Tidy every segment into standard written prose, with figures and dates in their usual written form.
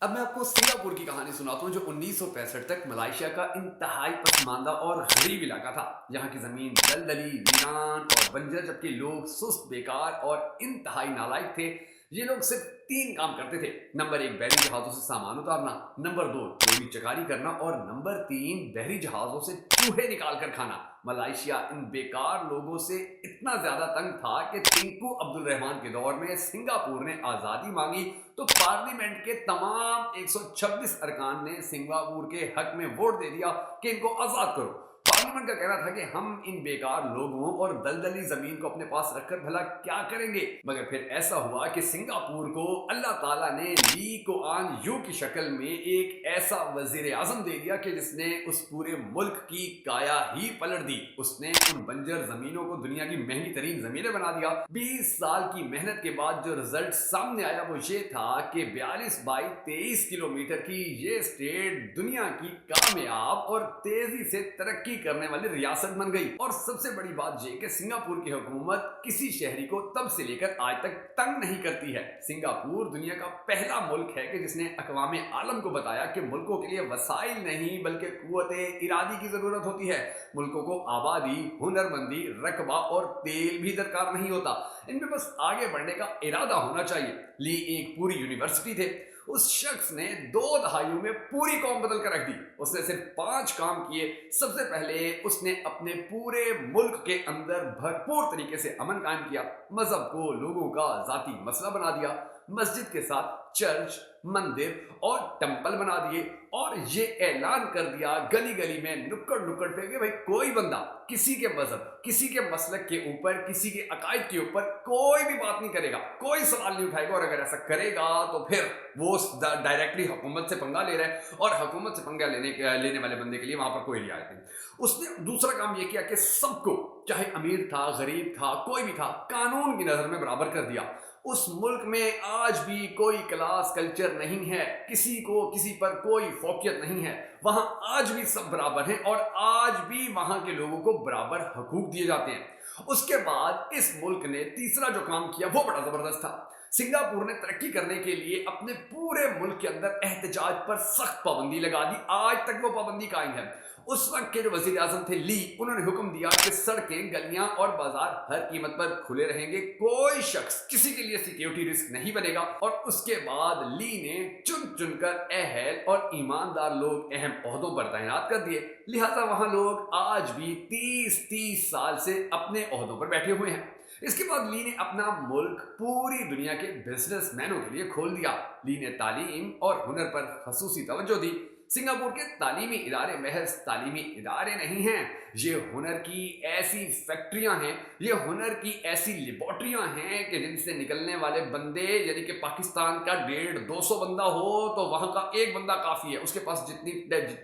अब मैं आपको सिंगापुर की कहानी सुनाता हूँ जो 1965 तक मलेशिया का इंतहाई पसमानदा और गरीब इलाका था। यहाँ की जमीन दलदली, वीरान और बंजर, जबकि लोग सुस्त, बेकार और इंतहाई नालायक थे। ये लोग सिर्फ 3 काम करते थे। नंबर 1, बहरी जहाजों से सामान उतारना। नंबर 2, चोरी चकारी करना। और नंबर 3, बहरी जहाजों से चूहे निकाल कर खाना। मलेशिया इन बेकार लोगों से इतना ज्यादा तंग था कि टिंकू अब्दुल रहमान के दौर में सिंगापुर ने आजादी मांगी तो पार्लियामेंट के तमाम 126 अरकान ने सिंगापुर के हक में वोट दे दिया कि इनको आजाद करो। पार्लियामेंट का कहना था कि हम इन बेकार लोगों और दलदली जमीन को अपने पास रखकर भला क्या करेंगे। मगर फिर ऐसा हुआ कि सिंगापुर को अल्लाह ताला ने ली कुआन यू की शक्ल में एक ऐसा वजीर आजम दे दिया कि जिसने उस पूरे मुल्क की काया ही पलट दी। उसने उन बंजर जमीनों को दुनिया की महंगी तरीन जमीनें बना दिया। 20 साल की मेहनत के बाद जो रिजल्ट सामने आया वो ये था कि 42 बाई 23 किलोमीटर की ये स्टेट दुनिया की कामयाब और तेजी से तरक्की करने वाली रियासत बन गई। और सबसे बड़ी बात ये कि सिंगापुर की हुकूमत किसी शहरी को तब से लेकर आज तक तंग नहीं करती है। सिंगापुर दुनिया का पहला मुल्क है कि जिसने अक़वाम आलम को बताया कि मुल्कों के लिए वसाइल नहीं बल्कि कुव्वते इरादी की जरूरत होती है। मुल्कों को आबादी, हुनरमंदी, रकबा और तेल भी दरकार नहीं होता, इनमें बस आगे बढ़ने का इरादा होना चाहिए। ली एक पूरी यूनिवर्सिटी थे। उस शख्स ने 2 दहाइयों में पूरी कौम बदल कर रख दी। उसने सिर्फ 5 काम किए। सबसे पहले उसने अपने पूरे मुल्क के अंदर भरपूर तरीके से अमन कायम किया। मजहब को लोगों का जाती मसला बना दिया। मस्जिद के साथ चर्च, मंदिर और टेंपल बना दिए और ये ऐलान कर दिया गली गली में, नुक्कड़ नुक्कड़ पे कि भाई कोई बंदा किसी के मजहब, किसी के मसलक के ऊपर, किसी के अकायद के ऊपर कोई भी बात नहीं करेगा, कोई सवाल नहीं उठाएगा। और अगर ऐसा करेगा तो फिर वो डायरेक्टली हुकूमत से पंगा ले रहा है और हुकूमत से पंगा लेने वाले बंदे के लिए वहां पर कोई रियायत नहीं। उसने दूसरा काम यह किया कि सबको, चाहे अमीर था, गरीब था, कोई भी था, कानून की नजर में बराबर कर दिया। उस मुल्क में आज भी कोई क्लास कल्चर नहीं है, किसी को किसी पर कोई फौकियत नहीं है। वहां आज भी सब बराबर हैं और आज भी वहां के लोगों को बराबर हकूक दिए जाते हैं। उसके बाद इस मुल्क ने तीसरा जो काम किया वो बड़ा जबरदस्त था। सिंगापुर ने तरक्की करने के लिए अपने पूरे मुल्क के अंदर एहतजाज पर सख्त पाबंदी लगा दी। आज तक वो पाबंदी कायम है। उस वक्त के जो वजीर आजम थे ली, उन्होंने हुक्म दिया कि सड़कें, गलियां और बाजार हर कीमत पर खुले रहेंगे, कोई शख्स किसी के लिए सिक्योरिटी रिस्क नहीं बनेगा। और उसके बाद ली ने चुन चुनकर अहल और ईमानदार लोग अहम ओहदों पर तैनात कर दिए। लिहाजा वहां लोग आज भी 30-30 साल से अपने ओहदों पर बैठे हुए हैं। इसके बाद ली ने अपना मुल्क पूरी दुनिया के बिजनेसमैनों के लिए खोल दिया। ली ने तालीम और हुनर पर खसूसी तवज्जो दी। सिंगापुर के तालीमी इदारे महज तालीमी इदारे नहीं हैं, ये हुनर की ऐसी फैक्ट्रियां हैं, ये हुनर की ऐसी लेबॉर्ट्रियां हैं कि जिनसे निकलने वाले बंदे, यानी कि पाकिस्तान का 150-200 बंदा हो तो वहां का एक बंदा काफी है। उसके पास जितनी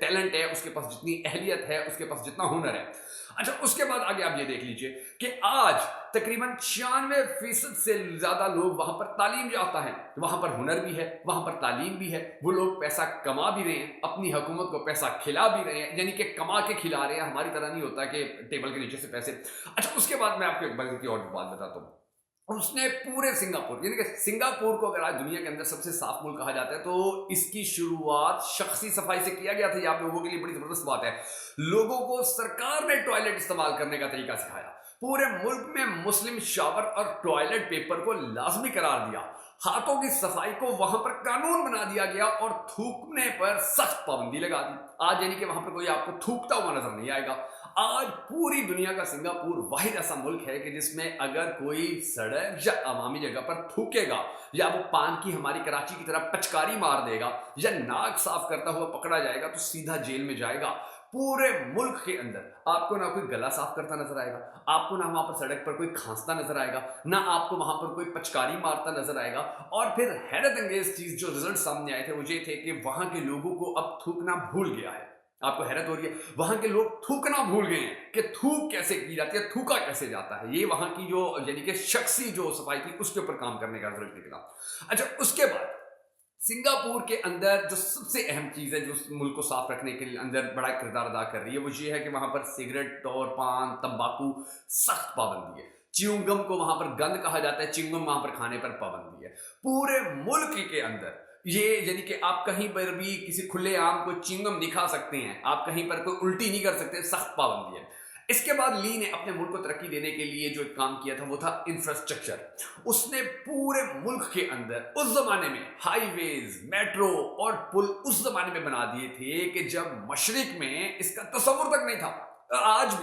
टैलेंट है, उसके पास जितनी अहलियत है, उसके पास जितना हुनर है। अच्छा, उसके बाद आगे आप ये देख लीजिए कि आज तकरीबन 96% से ज्यादा लोग वहां पर तालीम याफ्ता हैं। वहां पर हुनर भी है, वहां पर तालीम भी है। वो लोग पैसा कमा भी रहे हैं, अपनी हुकूमत को पैसा खिला भी रहे हैं, यानी कि कमा के खिला रहे हैं। हमारी तरह नहीं होता कि टेबल के नीचे से पैसे। अच्छा, उसके बाद मैं आपको एक बार की और बात बताता हूँ। उसने पूरे सिंगापुर, यानी कि सिंगापुर को अगर आज दुनिया के अंदर सबसे साफ मुल्क कहा जाता है तो इसकी शुरुआत शख्सी सफाई से किया गया था। ये आप लोगों के लिए बड़ी जबरदस्त बात है। लोगों को सरकार ने टॉयलेट इस्तेमाल करने का तरीका सिखाया। पूरे मुल्क में मुस्लिम शावर और टॉयलेट पेपर को लाजमी करार दिया। हाथों की सफाई को वहां पर कानून बना दिया गया और थूकने पर सख्त पाबंदी लगा दी। आज यानी कि वहां पर कोई आपको थूकता हुआ नजर नहीं आएगा। आज पूरी दुनिया का सिंगापुर वाहिद ऐसा मुल्क है कि जिसमें अगर कोई सड़क या अवामी जगह पर थूकेगा, या वो पान की हमारी कराची की तरह पचकारी मार देगा, या नाक साफ करता हुआ पकड़ा जाएगा तो सीधा जेल में जाएगा। पूरे मुल्क के अंदर आपको ना कोई गला साफ करता नजर आएगा, आपको ना वहां पर सड़क पर कोई खांसता नजर आएगा, ना आपको वहां पर कोई पचकारी मारता नजर आएगा। और फिर हैरत अंगेज चीज जो रिजल्ट सामने आए थे वो ये थे कि वहां के लोगों को अब थूकना भूल गया है। आपको हैरत हो रही है, वहां के लोग थूकना भूल गए हैं कि थूक कैसे की जाती है, थूका कैसे जाता है। ये वहां की जो यानी कि शख्सी जो सफाई थी उसके ऊपर काम करने का रिजल्ट निकला। अच्छा, उसके बाद सिंगापुर के अंदर जो सबसे अहम चीज है जो उस मुल्क को साफ रखने के अंदर बड़ा किरदार अदा कर रही है वो ये है कि वहां पर सिगरेट और पान, तंबाकू सख्त पाबंदी है। च्युइंगम को वहां पर गंद कहा जाता है, च्युइंगम वहां पर खाने पर पाबंदी है। पूरे मुल्क के अंदर ये यानी कि आप कहीं पर भी किसी खुले आम को चिंगम नहीं खा सकते हैं, आप कहीं पर कोई उल्टी नहीं कर सकते, सख्त पाबंदी है। इसके बाद ली ने अपने मुल्क को तरक्की देने के लिए जो एक काम किया था वो था इंफ्रास्ट्रक्चर। उसने पूरे मुल्क के अंदर उस जमाने में हाईवेज, मेट्रो और पुल उस जमाने में बना दिए थे कि जब मशरिक में इसका तस्वुर तक नहीं था। आज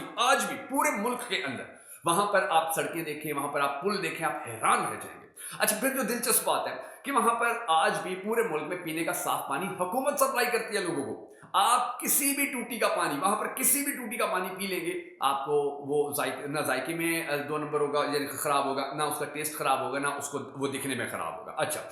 भी पूरे मुल्क के अंदर वहां पर आप सड़कें देखें, वहां पर आप पुल देखें, आप हैरान रह जाएंगे। अच्छा, फिर जो दिलचस्प बात है कि वहां पर आज भी पूरे मुल्क में पीने का साफ पानी हुकूमत सप्लाई करती है लोगों को। आप किसी भी टूटी का पानी, वहां पर किसी भी टूटी का पानी पी लेंगे, आपको वो ना जायके में 2 नंबर होगा, यानी खराब होगा, ना उसका टेस्ट खराब होगा, ना उसको वो दिखने में खराब होगा। अच्छा,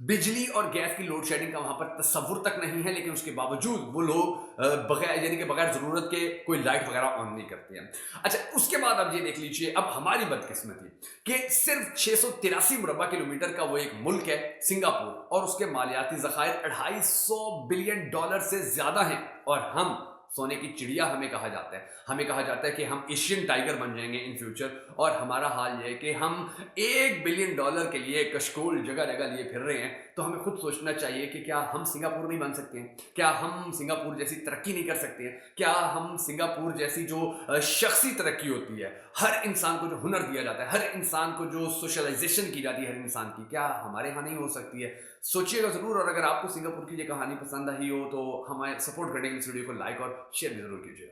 बिजली और गैस की लोड शेडिंग का वहां पर तस्वुर तक नहीं है, लेकिन उसके बावजूद वो लोग बगैर यानी कि बगैर जरूरत के कोई लाइट वगैरह ऑन नहीं करते हैं। अच्छा, उसके बाद आप ये देख लीजिए, अब हमारी बदकिस्मती कि सिर्फ 683 मुरबा किलोमीटर का वो एक मुल्क है सिंगापुर, और उसके मालियाती ज़खायर $250 बिलियन से ज्यादा हैं, और हम सोने की चिड़िया हमें कहा जाता है। हमें कहा जाता है कि हम एशियन टाइगर बन जाएंगे इन फ्यूचर, और हमारा हाल ये है कि हम $1 बिलियन के लिए कशकोल जगह जगह लिए फिर रहे हैं। तो हमें खुद सोचना चाहिए कि क्या हम सिंगापुर नहीं बन सकते हैं? क्या हम सिंगापुर जैसी तरक्की नहीं कर सकते हैं? क्या हम सिंगापुर जैसी जो शख्सी तरक्की होती है, हर इंसान को जो हुनर दिया जाता है, हर इंसान को जो सोशलाइजेशन की जाती है हर इंसान की, क्या हमारे यहाँ नहीं हो सकती है? सोचिएगा ज़रूर। और अगर आपको सिंगापुर की ये कहानी पसंद आई हो तो हमें सपोर्ट करने के लिए इस वीडियो को लाइक और शेयर भी ज़रूर कीजिएगा।